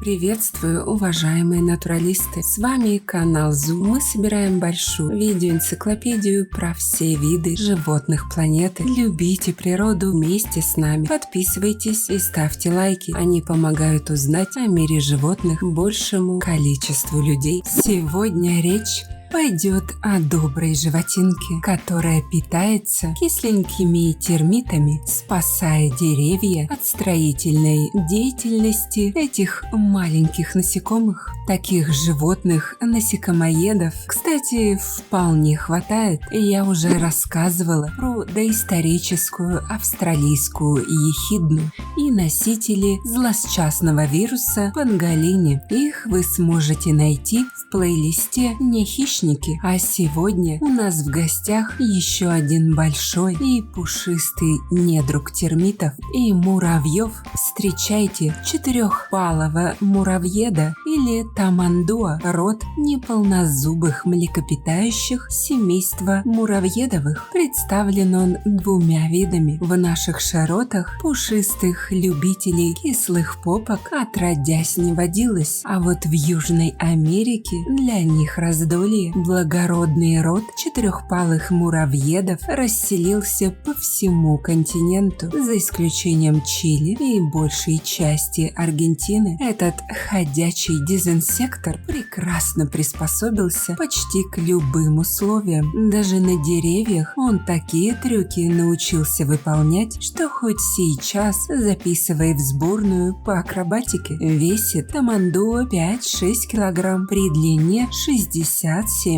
Приветствую, уважаемые натуралисты! С вами канал Зу. Мы собираем большую видеоэнциклопедию про все виды животных планеты. Любите природу вместе с нами. Подписывайтесь и ставьте лайки. Они помогают узнать о мире животных большему количеству людей. Сегодня речь пойдет о доброй животинке, которая питается кисленькими термитами, спасая деревья от строительной деятельности этих маленьких насекомых. Таких животных, насекомоедов, кстати, вполне хватает. Я уже рассказывала про доисторическую австралийскую ехидну и носители злосчастного вируса панголини. Их вы сможете найти в плейлисте «Не хищники». А сегодня у нас в гостях еще один большой и пушистый недруг термитов и муравьев. Встречайте четырехпалого муравьеда или тамандуа, род неполнозубых млекопитающих семейства муравьедовых. Представлен он двумя видами. В наших широтах пушистых любителей кислых попок отродясь не водилось, а вот в Южной Америке для них раздолье. Благородный род четырехпалых муравьедов расселился по всему континенту, за исключением Чили и большей части Аргентины. Этот ходячий дезинсектор прекрасно приспособился почти к любым условиям. Даже на деревьях он такие трюки научился выполнять, что хоть сейчас записывай в сборную по акробатике. Весит тамандуа 5-6 килограмм, при длине 60-70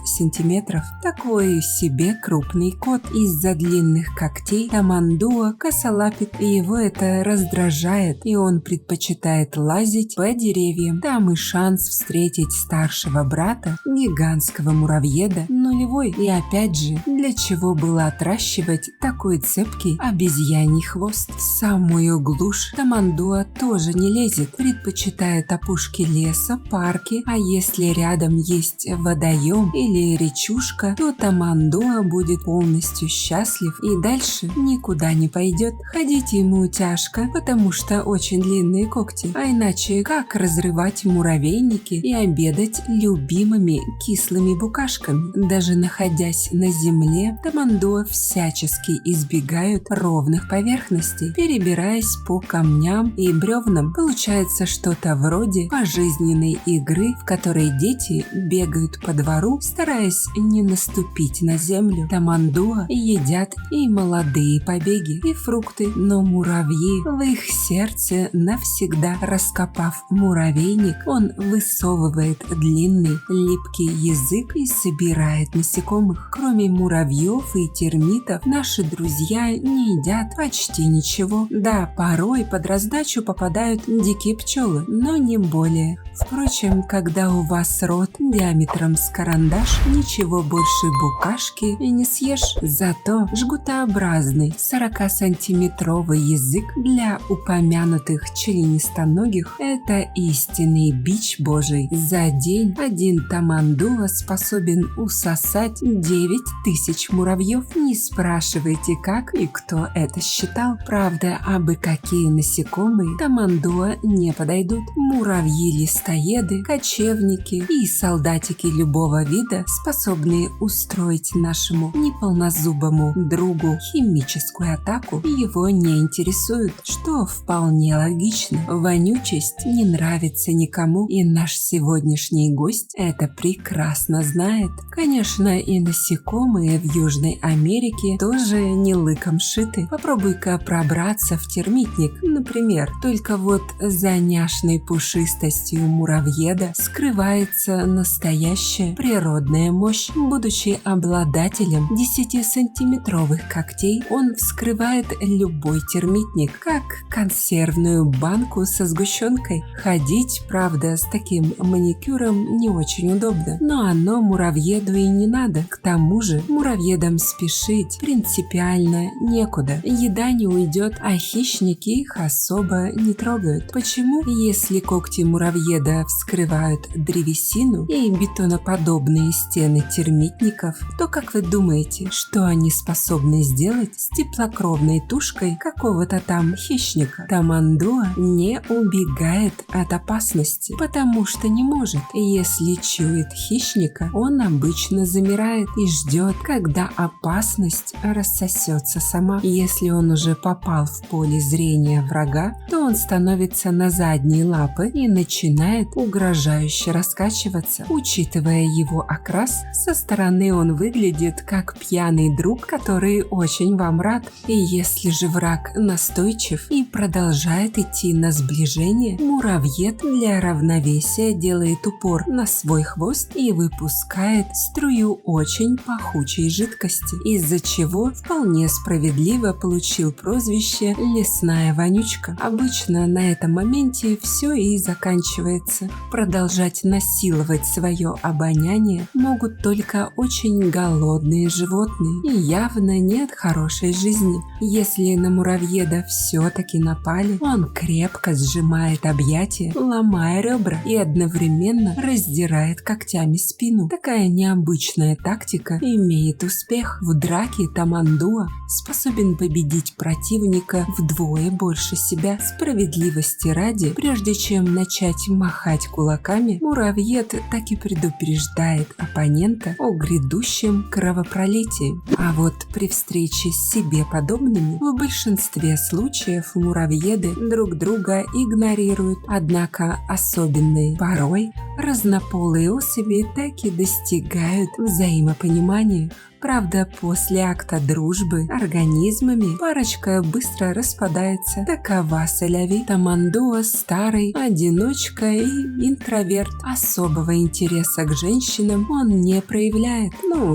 сантиметров. Такой себе крупный кот. Из-за длинных когтей тамандуа косолапит, и его это раздражает, и он предпочитает лазить по деревьям. Там и шанс встретить старшего брата, гигантского муравьеда, нулевой. И опять же, для чего было отращивать такой цепкий обезьяний хвост? В самую глушь тамандуа тоже не лезет, предпочитает опушки леса, парки, а если рядом есть водоем или речушка, то тамандуа будет полностью счастлив и дальше никуда не пойдет. Ходить ему тяжко, потому что очень длинные когти, а иначе как разрывать муравейники и обедать любимыми кислыми букашками? Даже находясь на земле, тамандуа всячески избегают ровных поверхностей, перебираясь по камням и бревнам. Получается что-то вроде пожизненной игры, в которой дети бегают по двору, стараясь не наступить на землю. Тамандуа едят и молодые побеги, и фрукты, но муравьи в их сердце навсегда. Раскопав муравейник, он высовывает длинный липкий язык и собирает насекомых. Кроме муравьев и термитов, наши друзья не едят почти ничего. Да, порой под раздачу попадают дикие пчелы, но не более. Впрочем, когда у вас рот диаметром с карандаш, ничего больше букашки и не съешь. Зато жгутообразный 40-сантиметровый язык для упомянутых членистоногих – это истинный бич божий. За день один тамандуа способен усосать 9000 муравьев. Не спрашивайте, как и кто это считал. Правда, абы какие насекомые тамандуа не подойдут. Муравьи-листоеды, кочевники и солдатики любого вида, способные устроить нашему неполнозубому другу химическую атаку, его не интересует, что вполне логично. Вонючесть не нравится никому, и наш сегодняшний гость это прекрасно знает. Конечно, и насекомые в Южной Америке тоже не лыком шиты. Попробуй-ка пробраться в термитник, например. Только вот за няшной пушистостью муравьеда скрывается настоящая природная мощь. Будучи обладателем 10-сантиметровых когтей, он вскрывает любой термитник, как консервную банку со сгущенкой. Ходить, правда, с таким маникюром не очень удобно, но оно муравьеду и не надо. К тому же муравьедам спешить принципиально некуда. Еда не уйдет, а хищники их особо не трогают. Почему? Если когти муравьеда вскрывают древесину и бетонопровод, бетоноподобные стены термитников, то как вы думаете, что они способны сделать с теплокровной тушкой какого-то там хищника? Тамандуа не убегает от опасности, потому что не может. Если чует хищника, он обычно замирает и ждет, когда опасность рассосется сама. Если он уже попал в поле зрения врага, то он становится на задние лапы и начинает угрожающе раскачиваться. Учитывая его окрас, со стороны он выглядит как пьяный друг, который очень вам рад. И если же враг настойчив и продолжает идти на сближение, муравьед для равновесия делает упор на свой хвост и выпускает струю очень пахучей жидкости, из-за чего вполне справедливо получил прозвище «лесная вонючка». Обычно на этом моменте все и заканчивается. Продолжать насиловать свое обоняние могут только очень голодные животные и явно нет хорошей жизни. Если на муравьеда все-таки напали, он крепко сжимает объятия, ломая ребра и одновременно раздирает когтями спину. Такая необычная тактика имеет успех. В драке Тамандуа способен победить противника вдвое больше себя. Справедливости ради, прежде чем начать махать кулаками, муравьед так и предупреждает оппонента о грядущем кровопролитии. А вот при встрече с себе подобными в большинстве случаев муравьеды друг друга игнорируют. Однако особенные порой разнополые особи так и достигают взаимопонимания. Правда, после акта дружбы организмами парочка быстро распадается. Такова соляви. Тамандуа старый, одиночка и интроверт. Особого интереса к женщинам он не проявляет.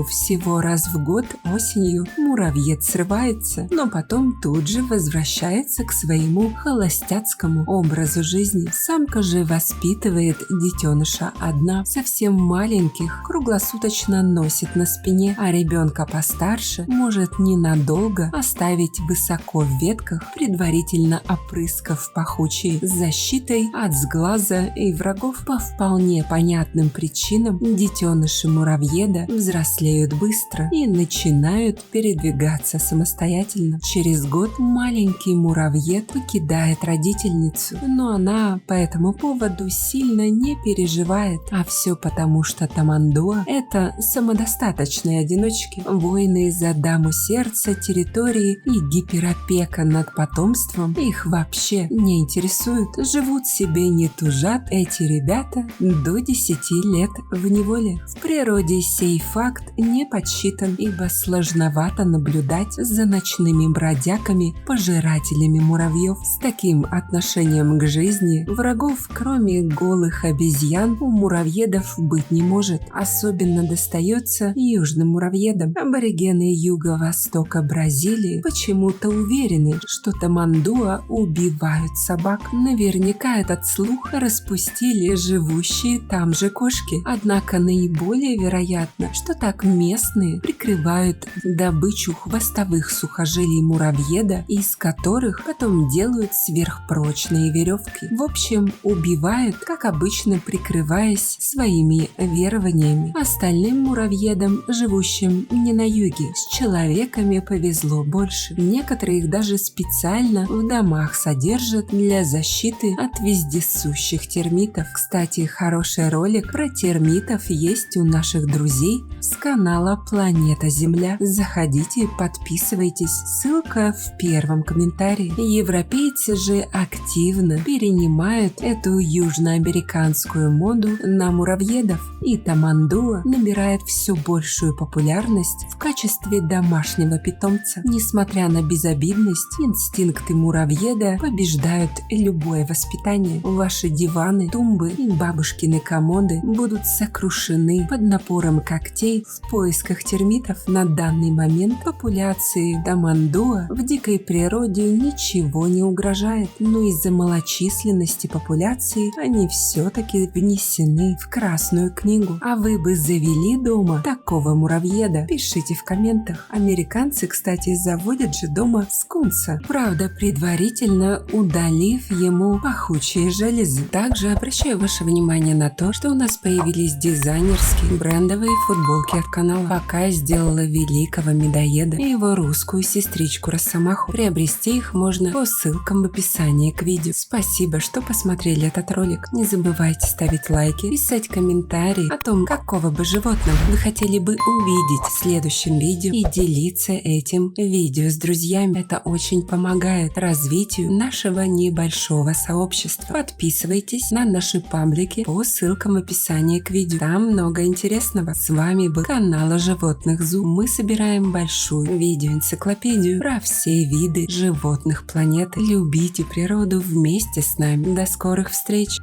Всего раз в год осенью муравьед срывается, но потом тут же возвращается к своему холостяцкому образу жизни. Самка же воспитывает детеныша одна, совсем маленьких, круглосуточно носит на спине, а ребенка постарше может ненадолго оставить высоко в ветках, предварительно опрыскав пахучей защитой от сглаза и врагов. По вполне понятным причинам детеныши муравьеда взрослеют быстро и начинают передвигаться самостоятельно. Через год маленький муравьед покидает родительницу, но она по этому поводу сильно не переживает, а все потому, что Тамандуа – это самодостаточные одиночки. Войны за даму сердца, территории и гиперопека над потомством их вообще не интересуют. Живут себе, не тужат эти ребята до 10 лет в неволе. В природе сей факт не подсчитан, ибо сложновато наблюдать за ночными бродягами, пожирателями муравьев. С таким отношением к жизни врагов, кроме голых обезьян, у муравьедов быть не может. Особенно достается южным муравьедам. Аборигены юго-востока Бразилии почему-то уверены, что Тамандуа убивают собак. Наверняка этот слух распустили живущие там же кошки. Однако наиболее вероятно, что так местные прикрывают добычу хвостовых сухожилий муравьеда, из которых потом делают сверхпрочные веревки. В общем, убивают, как обычно, прикрываясь своими верованиями. Остальным муравьедам, живущим не на юге, с человеками повезло больше. Некоторые их даже специально в домах содержат для защиты от вездесущих термитов. Кстати, хороший ролик про термитов есть у наших друзей с канала Планета Земля. Заходите, подписывайтесь, ссылка в первом комментарии. Европейцы же активно перенимают эту южноамериканскую моду на муравьедов, и Тамандуа набирает все большую популярность в качестве домашнего питомца. Несмотря на безобидность, инстинкты муравьеда побеждают любое воспитание. Ваши диваны, тумбы и бабушкины комоды будут сокрушены под напором когтей в поисках термитов. На данный момент популяции Тамандуа в дикой природе ничего не угрожает, но из-за малочисленности популяции они все-таки внесены в Красную книгу. А вы бы завели дома такого муравьеда? правда? Пишите в комментах. Американцы, кстати, заводят же дома скунса. Правда, предварительно удалив ему пахучие железы. Также обращаю ваше внимание на то, что у нас появились дизайнерские брендовые футболки от канала. Пока я сделала великого медоеда и его русскую сестричку Росомаху. Приобрести их можно по ссылкам в описании к видео. Спасибо, что посмотрели этот ролик. Не забывайте ставить лайки, писать комментарии о том, какого бы животного вы хотели бы увидеть в следующем видео и делиться этим видео с друзьями. Это очень помогает развитию нашего небольшого сообщества. Подписывайтесь на наши паблики по ссылкам в описании к видео. Там много интересного. С вами был канал о животных Зу. Мы собираем большую видеоэнциклопедию про все виды животных планеты. Любите природу вместе с нами. До скорых встреч!